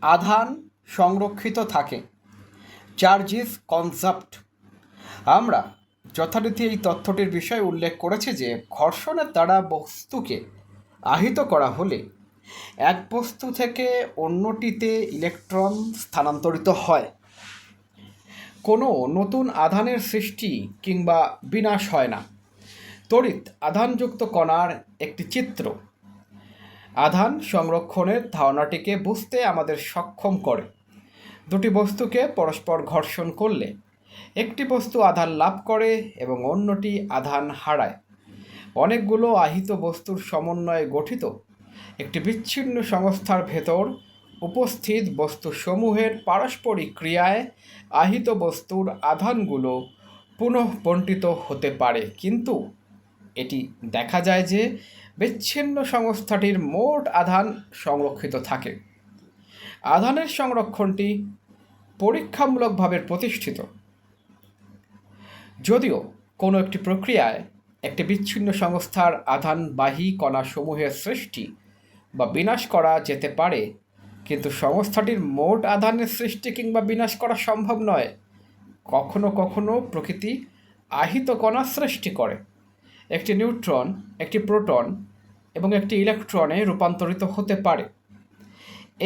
আধান সংরক্ষিত থাকে, চার্জ ইজ কনজার্ভড। আমরা যথারীতি এই তথ্যটির বিষয়ে উল্লেখ করেছি যে ঘর্ষণের দ্বারা বস্তুকে আহিত করা হলে এক বস্তু থেকে অন্যটিতে ইলেকট্রন স্থানান্তরিত হয়। কোনো নতুন আধানের সৃষ্টি কিংবা বিনাশ হয় না। তড়িৎ আধানযুক্ত কণার একটি চিত্র আধান সংরক্ষণের ধারণাটিকে বুঝতে আমাদের সক্ষম করে। দুটি বস্তুকে পরস্পর ঘর্ষণ করলে একটি বস্তু আধান লাভ করে এবং অন্যটি আধান হারায়। অনেকগুলো আহিত বস্তুর সমন্বয়ে গঠিত একটি বিচ্ছিন্ন সংস্থার ভেতর উপস্থিত বস্তুসমূহের পারস্পরিক ক্রিয়ায় আহিত বস্তুর আধানগুলো পুনঃবণ্টিত হতে পারে, কিন্তু এটি দেখা যায় যে বিচ্ছিন্ন সংস্থাটির মোট আধান সংরক্ষিত থাকে। আধানের সংরক্ষণটি পরীক্ষামূলকভাবে প্রতিষ্ঠিত। যদিও কোনো একটি প্রক্রিয়ায় একটি বিচ্ছিন্ন সংস্থার আধানবাহী কণাসমূহের সৃষ্টি বা বিনাশ করা যেতে পারে, কিন্তু সংস্থাটির মোট আধানের সৃষ্টি কিংবা বিনাশ করা সম্ভব নয়। কখনো কখনো প্রকৃতি আহিত কণা সৃষ্টি করে। একটি নিউট্রন একটি প্রোটন এবং একটি ইলেকট্রনে রূপান্তরিত হতে পারে।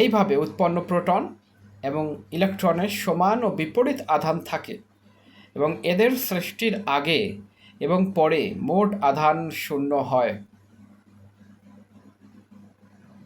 এইভাবে উৎপন্ন প্রোটন এবং ইলেকট্রনের সমান ও বিপরীত আধান থাকে এবং এদের সৃষ্টির আগে এবং পরে মোট আধান শূন্য হয়।